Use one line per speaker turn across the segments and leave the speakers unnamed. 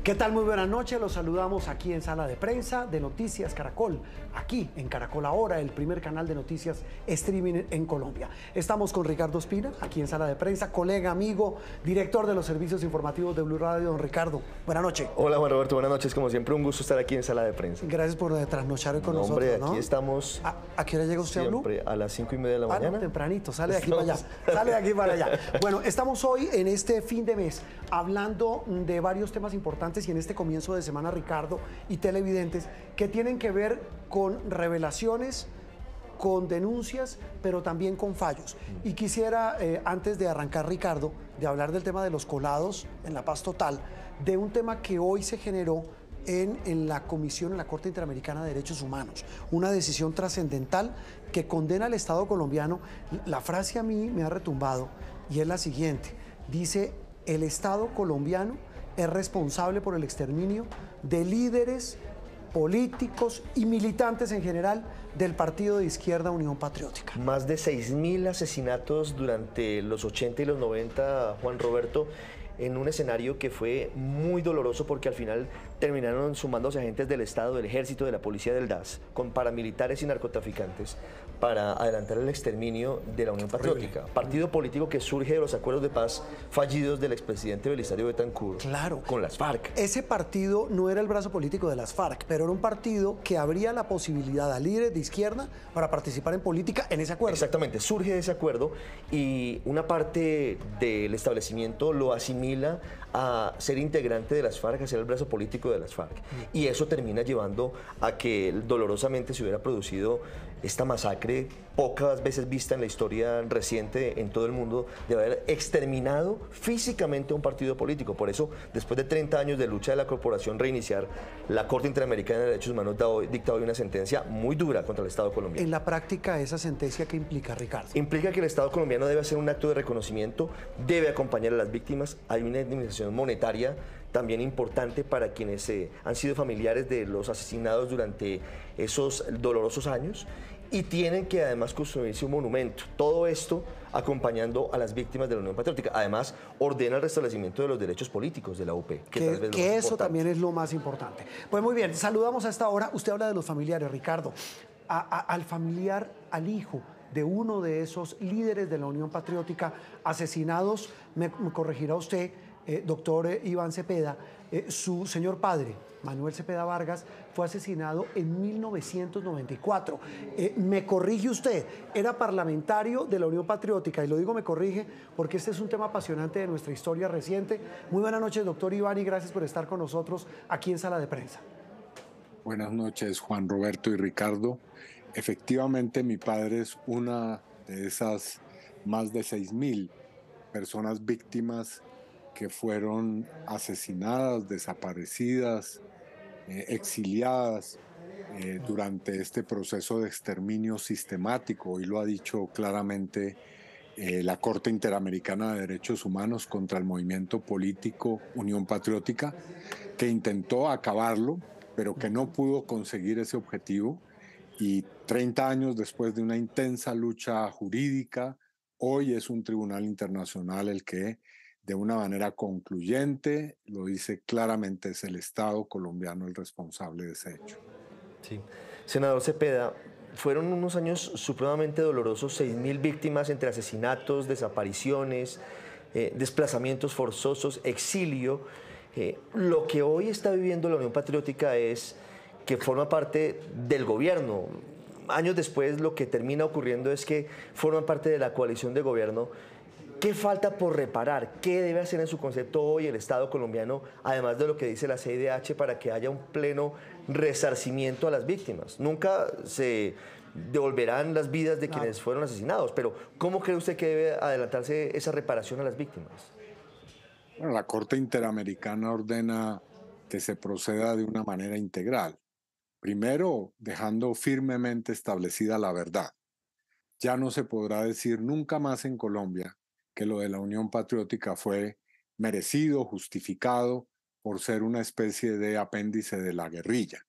¿Qué tal? Muy buenas noches, los saludamos aquí en Sala de Prensa de Noticias Caracol, aquí en Caracol Ahora, el primer canal de noticias streaming en Colombia. Estamos con Ricardo Ospina, aquí en Sala de Prensa, colega, amigo, director de los servicios informativos de Blue Radio. Don Ricardo, buenas noches.
Hola Juan Roberto, buenas noches, como siempre un gusto estar aquí en Sala de Prensa.
Gracias por trasnochar con nosotros,
hombre,
¿no?
Aquí estamos.
¿A qué hora llega usted a Blue?
Siempre a las 5:30 de la mañana.
No, tempranito, sale de aquí para allá, sale de aquí para allá. Bueno, estamos hoy en este fin de mes hablando de varios temas importantes y en este comienzo de semana, Ricardo y televidentes, que tienen que ver con revelaciones, con denuncias, pero también con fallos. Y quisiera, antes de arrancar, Ricardo, de hablar del tema de los colados en La Paz Total, de un tema que hoy se generó en la Comisión, en la Corte Interamericana de Derechos Humanos, una decisión trascendental que condena al Estado colombiano. La frase a mí me ha retumbado y es la siguiente, dice: el Estado colombiano es responsable por el exterminio de líderes políticos y militantes en general del partido de izquierda Unión Patriótica.
Más de 6.000 asesinatos durante los 80 y los 90, Juan Roberto, en un escenario que fue muy doloroso porque al final terminaron sumándose agentes del Estado, del Ejército, de la Policía, del DAS, con paramilitares y narcotraficantes para adelantar el exterminio de la Unión Patriótica, partido político que surge de los acuerdos de paz fallidos del expresidente Belisario Betancur,
claro,
con las FARC.
Ese partido no era el brazo político de las FARC, pero era un partido que abría la posibilidad a líderes de izquierda para participar en política en ese acuerdo.
Exactamente, surge de ese acuerdo y una parte del establecimiento lo asimila a ser integrante de las FARC, a ser el brazo político de las FARC. Y eso termina llevando a que dolorosamente se hubiera producido esta masacre pocas veces vista en la historia reciente en todo el mundo, de haber exterminado físicamente a un partido político. Por eso, después de 30 años de lucha de la corporación reiniciar, la Corte Interamericana de Derechos Humanos dicta hoy una sentencia muy dura contra el Estado colombiano.
En la práctica, ¿esa sentencia qué implica, Ricardo?
Implica que el Estado colombiano debe hacer un acto de reconocimiento, debe acompañar a las víctimas, hay una indemnización monetaria también importante para quienes han sido familiares de los asesinados durante esos dolorosos años, y tienen que además construirse un monumento. Todo esto acompañando a las víctimas de la Unión Patriótica. Además, ordena el restablecimiento de los derechos políticos de la UP.
Que eso también es lo más importante. Pues muy bien, saludamos a esta hora. Usted habla de los familiares, Ricardo. Al familiar, al hijo de uno de esos líderes de la Unión Patriótica asesinados, me corregirá usted, doctor Iván Cepeda, su señor padre, Manuel Cepeda Vargas, fue asesinado en 1994. Me corrige usted, era parlamentario de la Unión Patriótica, y lo digo me corrige porque este es un tema apasionante de nuestra historia reciente. Muy buenas noches, doctor Iván, y gracias por estar con nosotros aquí en Sala de Prensa.
Buenas noches, Juan Roberto y Ricardo. Efectivamente, mi padre es una de esas más de 6.000 personas víctimas que fueron asesinadas, desaparecidas, exiliadas durante este proceso de exterminio sistemático. Hoy lo ha dicho claramente la Corte Interamericana de Derechos Humanos contra el movimiento político Unión Patriótica, que intentó acabarlo, pero que no pudo conseguir ese objetivo. Y 30 años después de una intensa lucha jurídica, hoy es un tribunal internacional el que, de una manera concluyente, lo dice claramente, es el Estado colombiano el responsable de ese hecho.
Sí. Senador Cepeda, fueron unos años supremamente dolorosos, 6.000 víctimas entre asesinatos, desapariciones, desplazamientos forzosos, exilio. Lo que hoy está viviendo la Unión Patriótica es que forma parte del gobierno. Años después lo que termina ocurriendo es que forman parte de la coalición de gobierno. ¿Qué falta por reparar? ¿Qué debe hacer en su concepto hoy el Estado colombiano, además de lo que dice la CIDH, para que haya un pleno resarcimiento a las víctimas? Nunca se devolverán las vidas de quienes fueron asesinados, pero ¿cómo cree usted que debe adelantarse esa reparación a las víctimas?
Bueno, la Corte Interamericana ordena que se proceda de una manera integral. Primero, dejando firmemente establecida la verdad. Ya no se podrá decir nunca más en Colombia que lo de la Unión Patriótica fue merecido, justificado por ser una especie de apéndice de la guerrilla.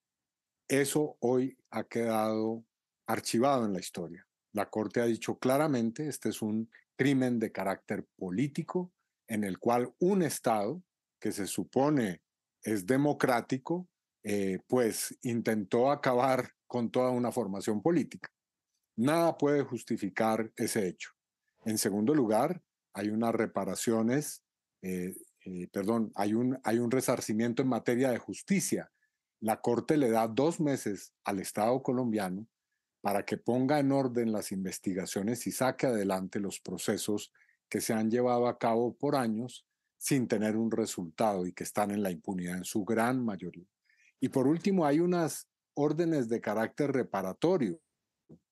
Eso hoy ha quedado archivado en la historia. La Corte ha dicho claramente, este es un crimen de carácter político en el cual un Estado que se supone es democrático, pues intentó acabar con toda una formación política. Nada puede justificar ese hecho. En segundo lugar, hay unas reparaciones, hay un resarcimiento en materia de justicia. La Corte le da 2 meses al Estado colombiano para que ponga en orden las investigaciones y saque adelante los procesos que se han llevado a cabo por años sin tener un resultado y que están en la impunidad en su gran mayoría. Y por último, hay unas órdenes de carácter reparatorio,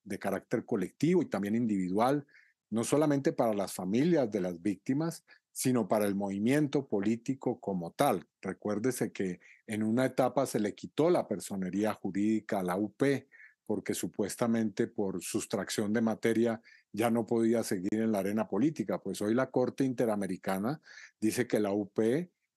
de carácter colectivo y también individual, no solamente para las familias de las víctimas, sino para el movimiento político como tal. Recuérdese que en una etapa se le quitó la personería jurídica a la UP, porque supuestamente por sustracción de materia ya no podía seguir en la arena política. Pues hoy la Corte Interamericana dice que la UP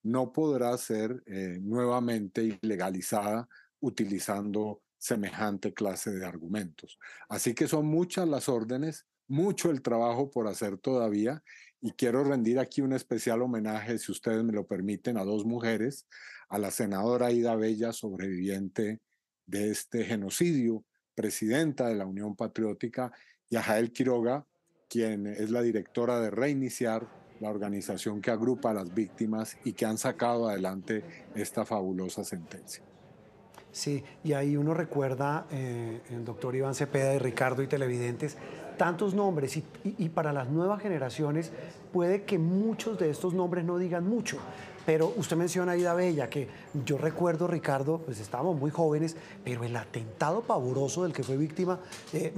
no podrá ser nuevamente ilegalizada utilizando semejante clase de argumentos. Así que son muchas las órdenes, mucho el trabajo por hacer todavía, y quiero rendir aquí un especial homenaje, si ustedes me lo permiten, a 2 mujeres, a la senadora Ida Bella, sobreviviente de este genocidio, presidenta de la Unión Patriótica, y a Jael Quiroga, quien es la directora de Reiniciar, la organización que agrupa a las víctimas y que han sacado adelante esta fabulosa sentencia.
Sí, y ahí uno recuerda, el doctor Iván Cepeda y Ricardo y televidentes, tantos nombres y para las nuevas generaciones puede que muchos de estos nombres no digan mucho, pero usted menciona a Ida Bella, que yo recuerdo, Ricardo, pues estábamos muy jóvenes, pero el atentado pavoroso del que fue víctima,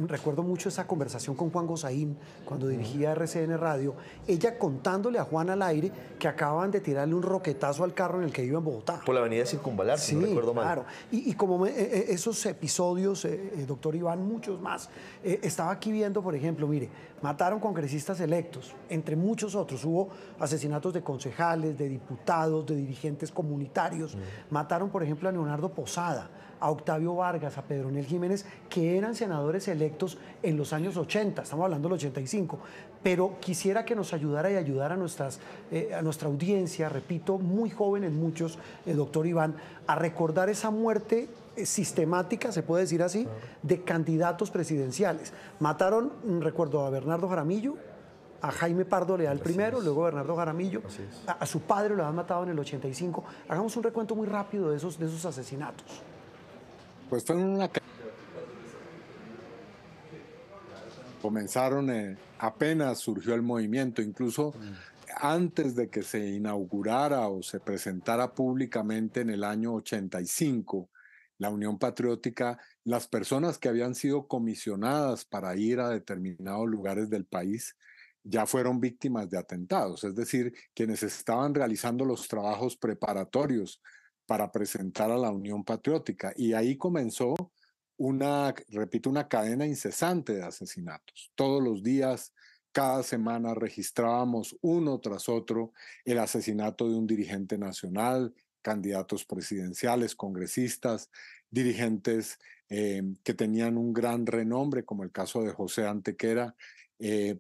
recuerdo mucho esa conversación con Juan Gozaín cuando dirigía RCN Radio, ella contándole a Juan al aire que acababan de tirarle un roquetazo al carro en el que iba en Bogotá.
Por la avenida Circunvalar, si no recuerdo mal.
Claro, y como esos episodios, doctor Iván, muchos más, estaba aquí viendo, por ejemplo, mire, mataron congresistas electos, entre muchos otros, hubo asesinatos de concejales, de diputados, de dirigentes comunitarios, mataron, por ejemplo, a Leonardo Posada, a Octavio Vargas, a Pedronel Jiménez, que eran senadores electos en los años 80, estamos hablando del 85, pero quisiera que nos ayudara y ayudara a nuestra audiencia, repito, muy jóvenes muchos, doctor Iván, a recordar esa muerte sistemática, se puede decir así, de candidatos presidenciales. Mataron, recuerdo, a Bernardo Jaramillo, a Jaime Pardo Leal primero, luego Bernardo Jaramillo, a su padre lo habían matado en el 85. Hagamos un recuento muy rápido de esos asesinatos.
Pues fue una... Comenzaron, apenas surgió el movimiento, incluso antes de que se inaugurara o se presentara públicamente en el año 85, la Unión Patriótica, las personas que habían sido comisionadas para ir a determinados lugares del país ya fueron víctimas de atentados, es decir, quienes estaban realizando los trabajos preparatorios para presentar a la Unión Patriótica. Y ahí comenzó una cadena incesante de asesinatos. Todos los días, cada semana registrábamos uno tras otro el asesinato de un dirigente nacional, candidatos presidenciales, congresistas, dirigentes que tenían un gran renombre, como el caso de José Antequera,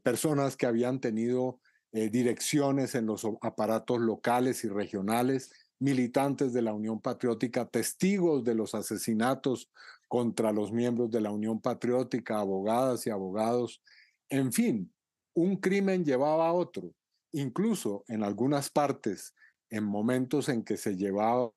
personas que habían tenido direcciones en los aparatos locales y regionales, militantes de la Unión Patriótica, testigos de los asesinatos contra los miembros de la Unión Patriótica, abogadas y abogados. En fin, un crimen llevaba a otro. Incluso en algunas partes, en momentos en que se llevaba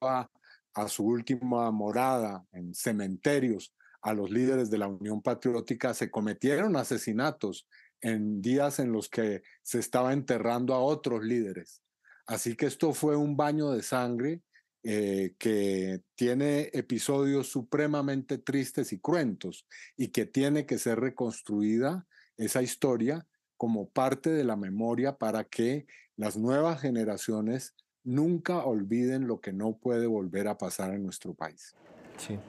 a su última morada, en cementerios, a los líderes de la Unión Patriótica, se cometieron asesinatos en días en los que se estaba enterrando a otros líderes. Así que esto fue un baño de sangre que tiene episodios supremamente tristes y cruentos y que tiene que ser reconstruida esa historia como parte de la memoria para que las nuevas generaciones nunca olviden lo que no puede volver a pasar en nuestro país.
Sí.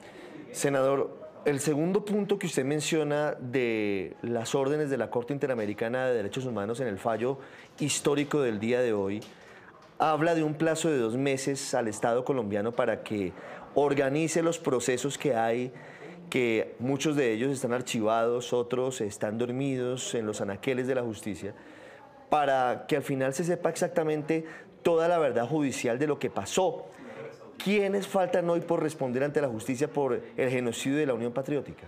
Senador, el segundo punto que usted menciona de las órdenes de la Corte Interamericana de Derechos Humanos en el fallo histórico del día de hoy habla de un plazo de 2 meses al Estado colombiano para que organice los procesos que hay, que muchos de ellos están archivados, otros están dormidos en los anaqueles de la justicia, para que al final se sepa exactamente toda la verdad judicial de lo que pasó. ¿quiénes faltan hoy por responder ante la justicia por el genocidio de la Unión Patriótica?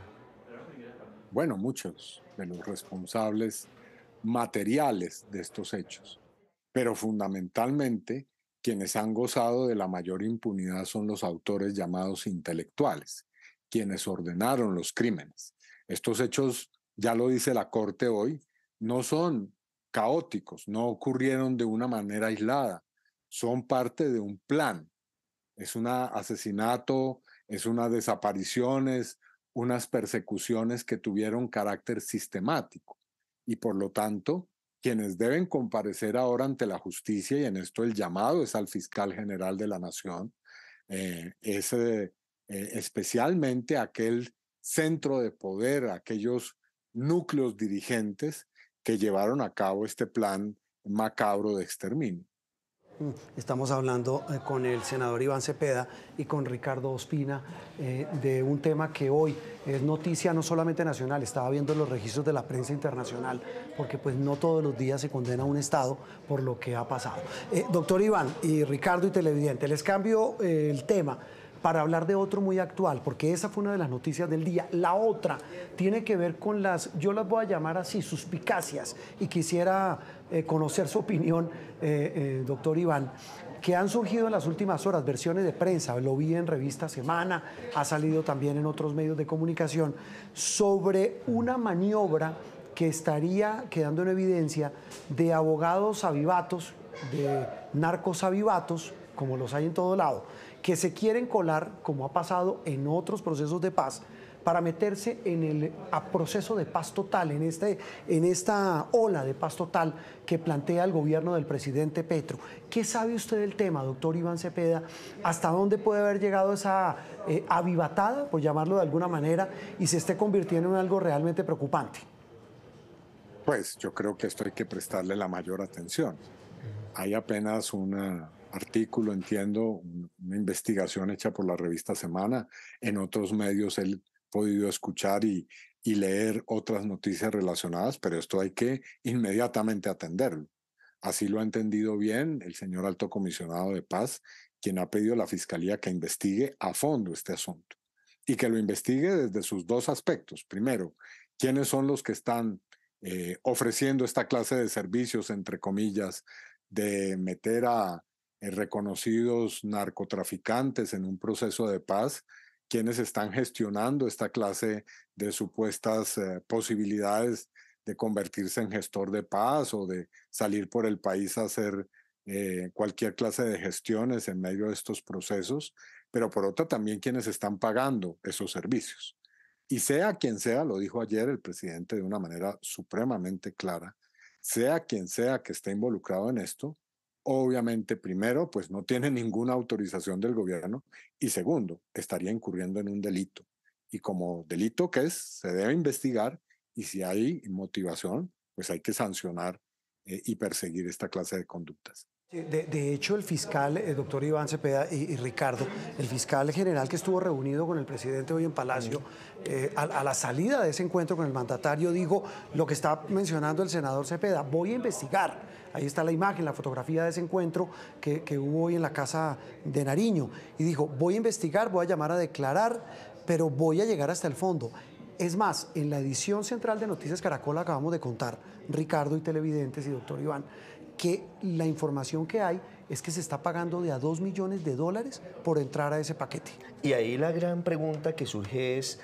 Bueno, muchos de los responsables materiales de estos hechos, pero fundamentalmente quienes han gozado de la mayor impunidad son los autores llamados intelectuales, quienes ordenaron los crímenes. Estos hechos, ya lo dice la Corte hoy, no son caóticos, no ocurrieron de una manera aislada, son parte de un plan. Es un asesinato, es unas desapariciones, unas persecuciones que tuvieron carácter sistemático. Y por lo tanto, quienes deben comparecer ahora ante la justicia, y en esto el llamado es al fiscal general de la Nación, especialmente aquel centro de poder, aquellos núcleos dirigentes que llevaron a cabo este plan macabro de exterminio.
Estamos hablando con el senador Iván Cepeda y con Ricardo Ospina de un tema que hoy es noticia no solamente nacional, estaba viendo los registros de la prensa internacional, porque pues no todos los días se condena a un Estado por lo que ha pasado. Doctor Iván y Ricardo y televidente, les cambio el tema para hablar de otro muy actual, porque esa fue una de las noticias del día. La otra tiene que ver con yo las voy a llamar así, suspicacias, y quisiera conocer su opinión, doctor Iván, que han surgido en las últimas horas, versiones de prensa, lo vi en Revista Semana, ha salido también en otros medios de comunicación, sobre una maniobra que estaría quedando en evidencia de abogados avivatos, de narcos avivatos, como los hay en todo lado, que se quieren colar, como ha pasado en otros procesos de paz, para meterse en el proceso de paz total, en esta ola de paz total que plantea el gobierno del presidente Petro. ¿Qué sabe usted del tema, doctor Iván Cepeda? ¿Hasta dónde puede haber llegado esa avivatada, por llamarlo de alguna manera, y se esté convirtiendo en algo realmente preocupante?
Pues yo creo que esto hay que prestarle la mayor atención. Hay apenas un artículo, entiendo, una investigación hecha por la revista Semana. En otros medios he podido escuchar y leer otras noticias relacionadas, pero esto hay que inmediatamente atenderlo. Así lo ha entendido bien el señor Alto Comisionado de Paz, quien ha pedido a la Fiscalía que investigue a fondo este asunto y que lo investigue desde sus dos aspectos. Primero, ¿quiénes son los que están ofreciendo esta clase de servicios, entre comillas, de meter a reconocidos narcotraficantes en un proceso de paz? ¿Quiénes están gestionando esta clase de supuestas posibilidades de convertirse en gestor de paz o de salir por el país a hacer cualquier clase de gestiones en medio de estos procesos? Pero por otra también quienes están pagando esos servicios. Y sea quien sea, lo dijo ayer el presidente de una manera supremamente clara, sea quien sea que esté involucrado en esto, obviamente, primero, pues no tiene ninguna autorización del gobierno, y segundo, estaría incurriendo en un delito. Y como delito que es, se debe investigar, y si hay motivación, pues hay que sancionar y perseguir esta clase de conductas.
De hecho, el fiscal, el doctor Iván Cepeda y Ricardo, el fiscal general que estuvo reunido con el presidente hoy en Palacio, a la salida de ese encuentro con el mandatario, dijo lo que está mencionando el senador Cepeda: voy a investigar. Ahí está la imagen, la fotografía de ese encuentro que hubo hoy en la casa de Nariño. Y dijo: voy a investigar, voy a llamar a declarar, pero voy a llegar hasta el fondo. Es más, en la edición central de Noticias Caracol acabamos de contar, Ricardo y televidentes y doctor Iván, que la información que hay es que se está pagando de a $2 millones por entrar a ese paquete. Y
ahí la gran pregunta que surge es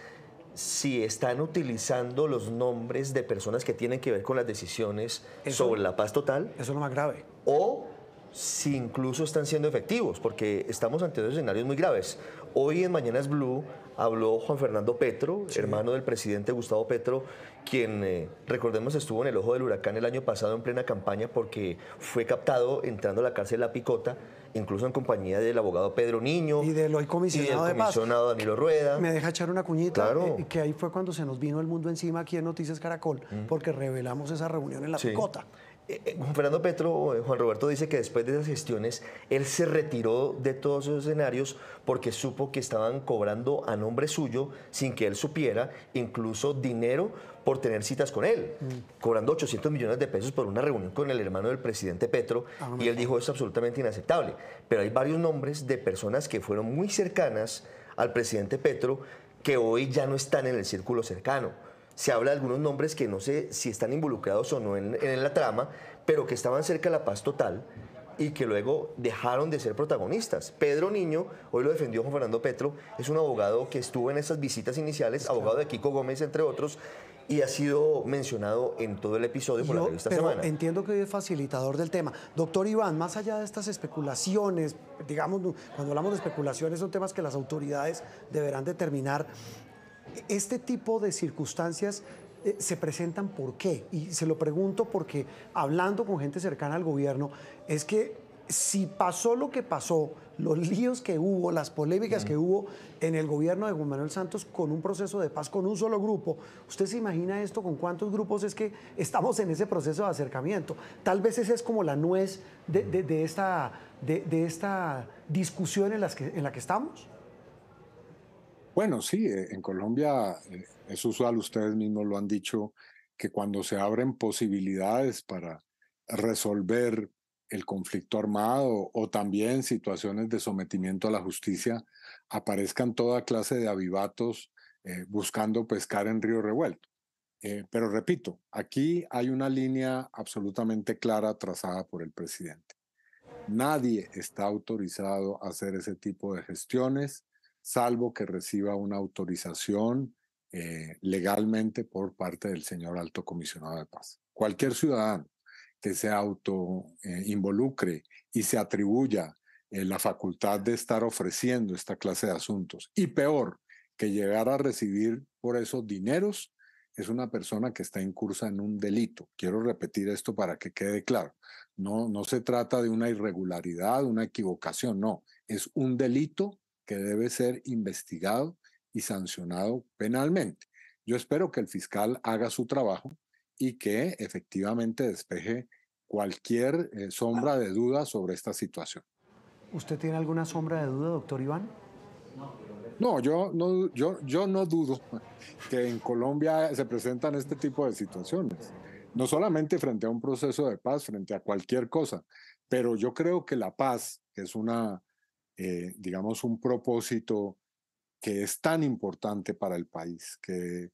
si están utilizando los nombres de personas que tienen que ver con las decisiones sobre la paz total.
Eso es lo más grave.
O si incluso están siendo efectivos, porque estamos ante dos escenarios muy graves. Hoy en Mañanas Blue habló Juan Fernando Petro, sí, hermano del presidente Gustavo Petro, quien, recordemos, estuvo en el ojo del huracán el año pasado en plena campaña porque fue captado entrando a la cárcel La Picota, incluso en compañía del abogado Pedro Niño
y del hoy comisionado de paz,
Danilo Rueda.
Me deja echar una cuñita,
claro,
que ahí fue cuando se nos vino el mundo encima aquí en Noticias Caracol, porque revelamos esa reunión en La Picota.
Juan Fernando Petro, Juan Roberto dice que después de esas gestiones, él se retiró de todos esos escenarios porque supo que estaban cobrando a nombre suyo, sin que él supiera, incluso dinero por tener citas con él, cobrando 800 millones de pesos por una reunión con el hermano del presidente Petro, y él dijo, eso es absolutamente inaceptable. Pero hay varios nombres de personas que fueron muy cercanas al presidente Petro que hoy ya no están en el círculo cercano. Se habla de algunos nombres que no sé si están involucrados o no en la trama, pero que estaban cerca de la paz total y que luego dejaron de ser protagonistas. Pedro Niño, hoy lo defendió Juan Fernando Petro, es un abogado que estuvo en esas visitas iniciales, abogado de Kiko Gómez, entre otros, y ha sido mencionado en todo el episodio por la revista Semana.
Entiendo que hoy es facilitador del tema. Doctor Iván, más allá de estas especulaciones, digamos, cuando hablamos de especulaciones son temas que las autoridades deberán determinar. Este tipo de circunstancias se presentan ¿por qué? Y se lo pregunto porque hablando con gente cercana al gobierno, es que si pasó lo que pasó, los líos que hubo, las polémicas que hubo en el gobierno de Juan Manuel Santos con un proceso de paz con un solo grupo, ¿usted se imagina esto con cuántos grupos es que estamos en ese proceso de acercamiento? Tal vez esa es como la nuez de esta discusión en la que estamos.
Bueno, sí, en Colombia es usual, ustedes mismos lo han dicho, que cuando se abren posibilidades para resolver el conflicto armado o también situaciones de sometimiento a la justicia, aparezcan toda clase de avivatos buscando pescar en río revuelto. Pero repito, aquí hay una línea absolutamente clara trazada por el presidente. Nadie está autorizado a hacer ese tipo de gestiones, salvo que reciba una autorización legalmente por parte del señor Alto Comisionado de Paz. Cualquier ciudadano que se involucre y se atribuya la facultad de estar ofreciendo esta clase de asuntos, y peor, que llegar a recibir por esos dineros, es una persona que está incursa en un delito. Quiero repetir esto para que quede claro. No se trata de una irregularidad, una equivocación, no. Es un delito que debe ser investigado y sancionado penalmente. Yo espero que el fiscal haga su trabajo y que efectivamente despeje cualquier sombra de duda sobre esta situación.
¿Usted tiene alguna sombra de duda, doctor Iván?
No, yo no dudo que en Colombia se presentan este tipo de situaciones. No solamente frente a un proceso de paz, frente a cualquier cosa, pero yo creo que la paz, que es digamos, un propósito que es tan importante para el país, que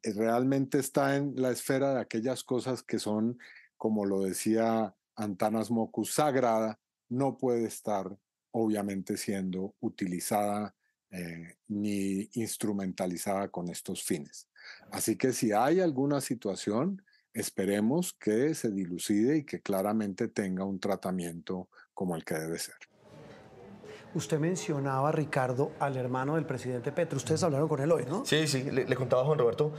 realmente está en la esfera de aquellas cosas que son, como lo decía Antanas Mockus, sagrada, no puede estar obviamente siendo utilizada ni instrumentalizada con estos fines. Así que si hay alguna situación, esperemos que se dilucide y que claramente tenga un tratamiento como el que debe ser.
Usted mencionaba, Ricardo, al hermano del presidente Petro. Ustedes hablaron con él hoy, ¿no?
Sí, le contaba a Juan Roberto.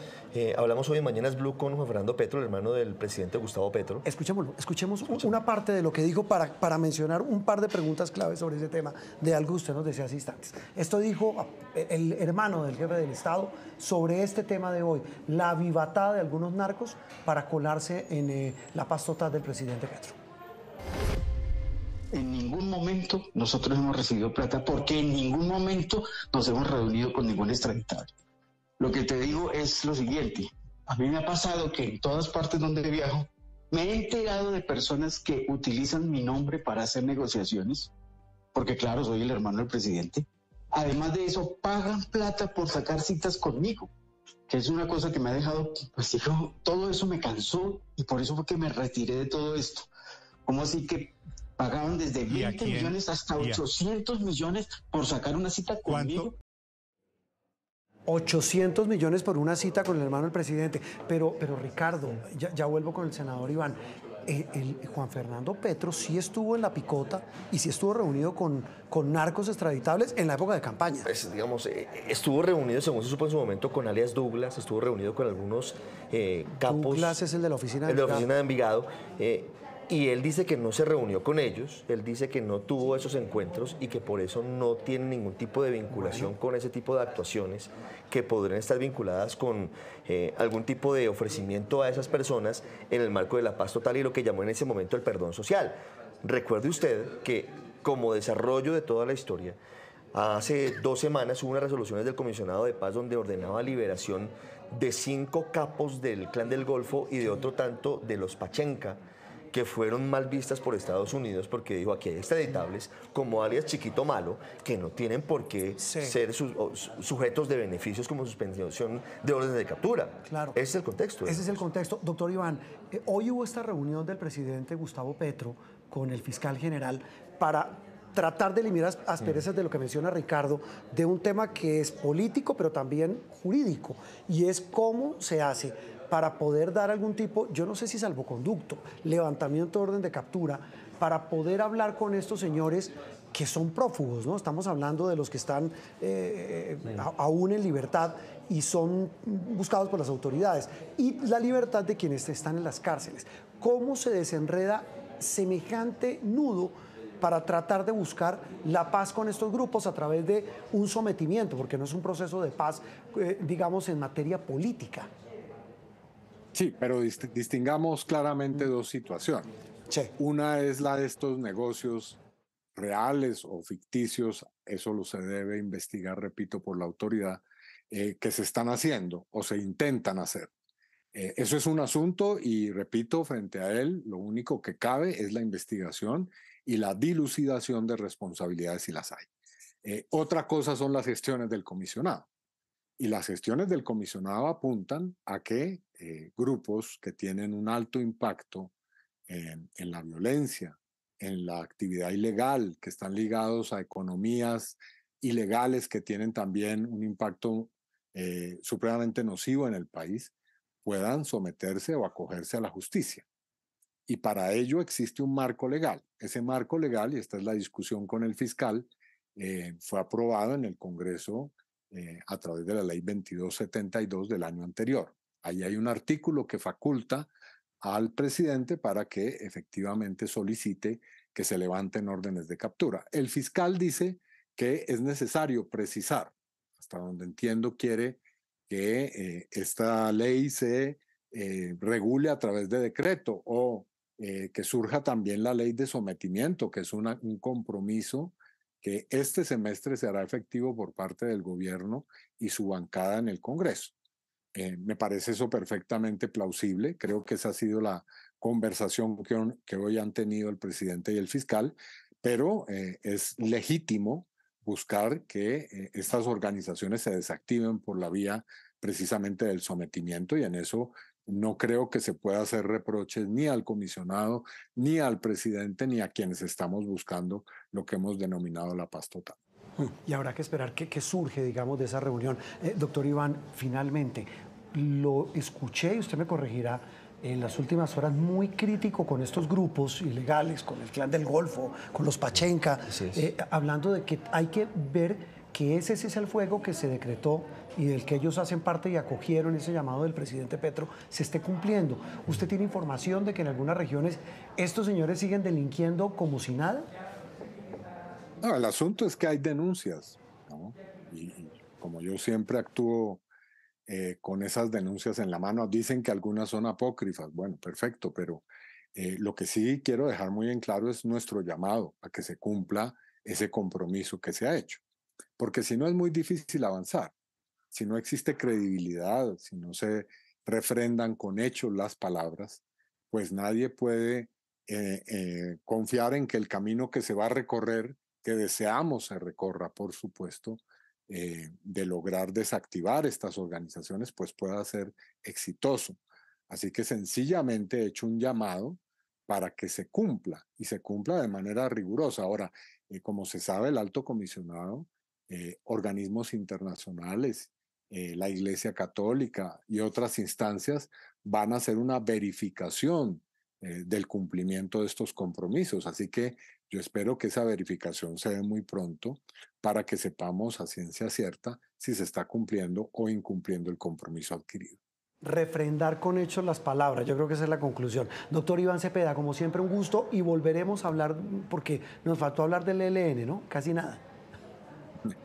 Hablamos hoy en Mañanas Blue con Juan Fernando Petro, el hermano del presidente Gustavo Petro.
Escuchemos una parte de lo que dijo para mencionar un par de preguntas clave sobre ese tema, de algo que usted nos decía hace instantes. Esto dijo el hermano del jefe del Estado sobre este tema de hoy, la avivatada de algunos narcos para colarse en la paz total del presidente Petro.
En ningún momento nosotros hemos recibido plata porque en ningún momento nos hemos reunido con ningún extraditado. Lo que te digo es lo siguiente. A mí me ha pasado que en todas partes donde viajo me he enterado de personas que utilizan mi nombre para hacer negociaciones, porque claro, soy el hermano del presidente. Además de eso, pagan plata por sacar citas conmigo, que es una cosa que me ha dejado, pues digo, todo eso me cansó y por eso fue que me retiré de todo esto. ¿Cómo así que pagaban desde 20 millones hasta 800 millones por sacar una cita conmigo?
800 millones por una cita con el hermano del presidente. Pero Ricardo, ya vuelvo con el senador Iván. Juan Fernando Petro sí estuvo en la picota y sí estuvo reunido con narcos extraditables en la época de campaña.
Pues, digamos, estuvo reunido, según se supo en su momento, con alias Douglas, estuvo reunido con algunos capos.
Douglas es el de la oficina de
Envigado. Y él dice que no se reunió con ellos, él dice que no tuvo esos encuentros y que por eso no tiene ningún tipo de vinculación con ese tipo de actuaciones que podrían estar vinculadas con algún tipo de ofrecimiento a esas personas en el marco de la paz total y lo que llamó en ese momento el perdón social. Recuerde usted que como desarrollo de toda la historia, hace 2 semanas hubo unas resoluciones del Comisionado de Paz donde ordenaba liberación de 5 capos del Clan del Golfo y de otro tanto de los Pachenca, que fueron mal vistas por Estados Unidos porque dijo aquí hay extraditables como alias Chiquito Malo que no tienen por qué ser sujetos de beneficios como suspensión de órdenes de captura.
Claro.
Ese es el contexto.
Ese es el contexto. Doctor Iván, hoy hubo esta reunión del presidente Gustavo Petro con el fiscal general para tratar de eliminar asperezas de lo que menciona Ricardo, de un tema que es político pero también jurídico, y es cómo se hace para poder dar algún tipo, yo no sé si salvoconducto, levantamiento de orden de captura, para poder hablar con estos señores que son prófugos, ¿no? Estamos hablando de los que están aún en libertad y son buscados por las autoridades, y la libertad de quienes están en las cárceles. ¿Cómo se desenreda semejante nudo para tratar de buscar la paz con estos grupos a través de un sometimiento, porque no es un proceso de paz, digamos, en materia política?
Sí, pero distingamos claramente dos situaciones.
Sí.
Una es la de estos negocios reales o ficticios, eso lo se debe investigar, repito, por la autoridad, que se están haciendo o se intentan hacer. Eso es un asunto y, repito, frente a él, lo único que cabe es la investigación y la dilucidación de responsabilidades si las hay. Otra cosa son las gestiones del comisionado. Y las gestiones del comisionado apuntan a que grupos que tienen un alto impacto en la violencia, en la actividad ilegal, que están ligados a economías ilegales que tienen también un impacto supremamente nocivo en el país, puedan someterse o acogerse a la justicia. Y para ello existe un marco legal. Ese marco legal, y esta es la discusión con el fiscal, fue aprobado en el Congreso a través de la ley 2272 del año anterior. Ahí hay un artículo que faculta al presidente para que efectivamente solicite que se levanten órdenes de captura. El fiscal dice que es necesario precisar, hasta donde entiendo quiere que esta ley se regule a través de decreto o que surja también la ley de sometimiento, que es un compromiso que este semestre se hará efectivo por parte del gobierno y su bancada en el Congreso. Me parece eso perfectamente plausible. Creo que esa ha sido la conversación que hoy han tenido el presidente y el fiscal, pero es legítimo buscar que estas organizaciones se desactiven por la vía precisamente del sometimiento, y en eso no creo que se pueda hacer reproches ni al comisionado, ni al presidente, ni a quienes estamos buscando lo que hemos denominado la paz total.
Y habrá que esperar qué surge, digamos, de esa reunión. Doctor Iván, finalmente, lo escuché, y usted me corregirá, en las últimas horas muy crítico con estos grupos ilegales, con el Clan del Golfo, con los Pachenca, hablando de que hay que ver que ese es el fuego que se decretó y del que ellos hacen parte y acogieron ese llamado del presidente Petro, se esté cumpliendo. ¿Usted tiene información de que en algunas regiones estos señores siguen delinquiendo como si nada?
No, el asunto es que hay denuncias, ¿no? Y como yo siempre actúo con esas denuncias en la mano, dicen que algunas son apócrifas. Bueno, perfecto, pero lo que sí quiero dejar muy en claro es nuestro llamado a que se cumpla ese compromiso que se ha hecho. Porque si no es muy difícil avanzar, si no existe credibilidad, si no se refrendan con hechos las palabras, pues nadie puede confiar en que el camino que se va a recorrer, que deseamos se recorra, por supuesto, de lograr desactivar estas organizaciones, pues pueda ser exitoso. Así que sencillamente he hecho un llamado para que se cumpla y se cumpla de manera rigurosa. Ahora, como se sabe, el alto comisionado, organismos internacionales, la Iglesia Católica y otras instancias van a hacer una verificación del cumplimiento de estos compromisos. Así que yo espero que esa verificación se dé muy pronto para que sepamos a ciencia cierta si se está cumpliendo o incumpliendo el compromiso adquirido.
refrendar con hechos las palabras. Yo creo que esa es la conclusión. Doctor Iván Cepeda, como siempre, un gusto y volveremos a hablar, porque nos faltó hablar del ELN, ¿no? Casi nada.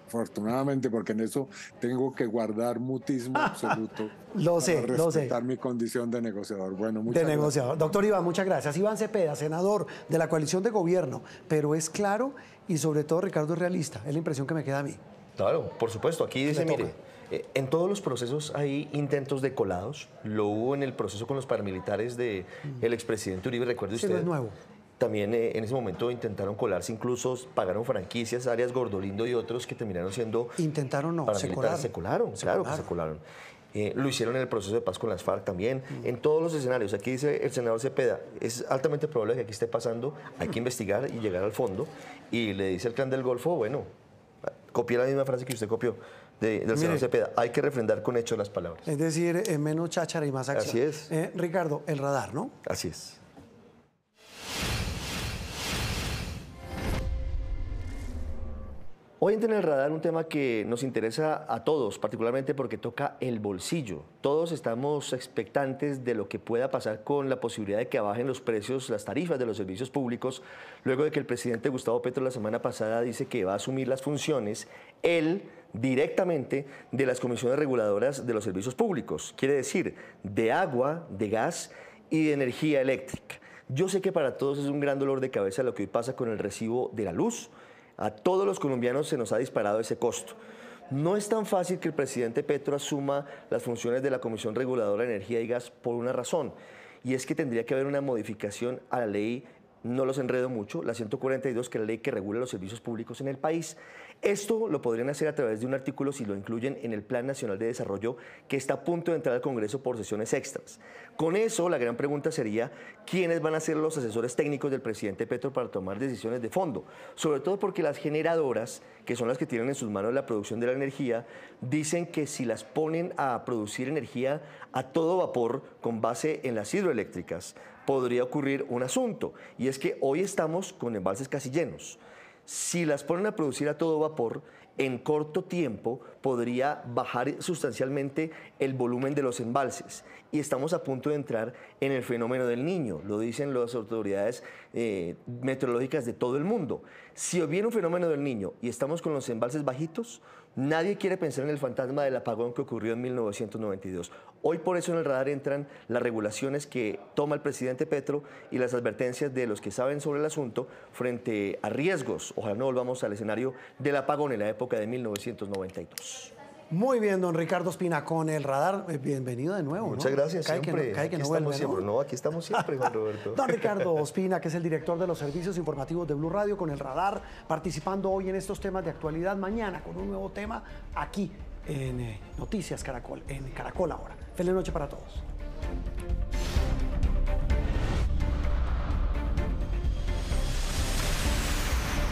Afortunadamente, porque en eso tengo que guardar mutismo absoluto.
Lo sé,
para
lo sé.
respetar mi condición de negociador. Bueno, muchas
De negociador.
gracias.
Doctor Iván, muchas gracias. Iván Cepeda, senador de la coalición de gobierno, pero es claro y sobre todo Ricardo es realista. Es la impresión que me queda a mí.
Claro, por supuesto. Aquí dice,
Le toca.
mire, en todos los procesos hay intentos de colados. Lo hubo en el proceso con los paramilitares del expresidente Uribe, recuerde
Sí,
usted.
no es nuevo.
También en ese momento intentaron colarse, incluso pagaron franquicias, Arias Gordolindo y otros que terminaron siendo
Intentaron no, se
paramilitares.
colaron.
Claro que se colaron. Lo hicieron en el proceso de paz con las FARC también, en todos los escenarios. Aquí dice el senador Cepeda, es altamente probable que aquí esté pasando, hay que investigar y llegar al fondo. Y le dice el Clan del Golfo, bueno, copié la misma frase que usted copió del senador Cepeda, hay que refrendar con hechos las palabras.
Es decir, menos cháchara y más acción.
Así es.
Ricardo, el radar, ¿no?
Así es. Hoy en el radar un tema que nos interesa a todos, particularmente porque toca el bolsillo. Todos estamos expectantes de lo que pueda pasar con la posibilidad de que bajen los precios, las tarifas de los servicios públicos, luego de que el presidente Gustavo Petro la semana pasada dice que va a asumir las funciones, él directamente, de las comisiones reguladoras de los servicios públicos, quiere decir, de agua, de gas y de energía eléctrica. Yo sé que para todos es un gran dolor de cabeza lo que hoy pasa con el recibo de la luz. A todos los colombianos se nos ha disparado ese costo. No es tan fácil que el presidente Petro asuma las funciones de la Comisión Reguladora de Energía y Gas por una razón, y es que tendría que haber una modificación a la ley, no los enredo mucho, la 142, que es la ley que regula los servicios públicos en el país. Esto lo podrían hacer a través de un artículo si lo incluyen en el Plan Nacional de Desarrollo que está a punto de entrar al Congreso por sesiones extras. Con eso, la gran pregunta sería, ¿quiénes van a ser los asesores técnicos del presidente Petro para tomar decisiones de fondo? Sobre todo porque las generadoras, que son las que tienen en sus manos la producción de la energía, dicen que si las ponen a producir energía a todo vapor con base en las hidroeléctricas, podría ocurrir un asunto, y es que hoy estamos con embalses casi llenos. Si las ponen a producir a todo vapor, en corto tiempo podría bajar sustancialmente el volumen de los embalses. Y estamos a punto de entrar en el fenómeno del Niño, lo dicen las autoridades meteorológicas de todo el mundo. Si viene un fenómeno del Niño y estamos con los embalses bajitos, nadie quiere pensar en el fantasma del apagón que ocurrió en 1992. Hoy por eso en el radar entran las regulaciones que toma el presidente Petro y las advertencias de los que saben sobre el asunto frente a riesgos. Ojalá no volvamos al escenario del apagón en la época de 1992.
Muy bien, don Ricardo Ospina, con el radar. Bienvenido de nuevo.
Muchas gracias, siempre.
Cae que
aquí
no vuelve,
estamos siempre.
¿no?
No, aquí estamos siempre, Juan Roberto.
Don Ricardo Ospina, que es el director de los servicios informativos de Blue Radio, con el radar, participando hoy en estos temas de actualidad, mañana con un nuevo tema aquí en Noticias Caracol, en Caracol ahora. Feliz noche para todos.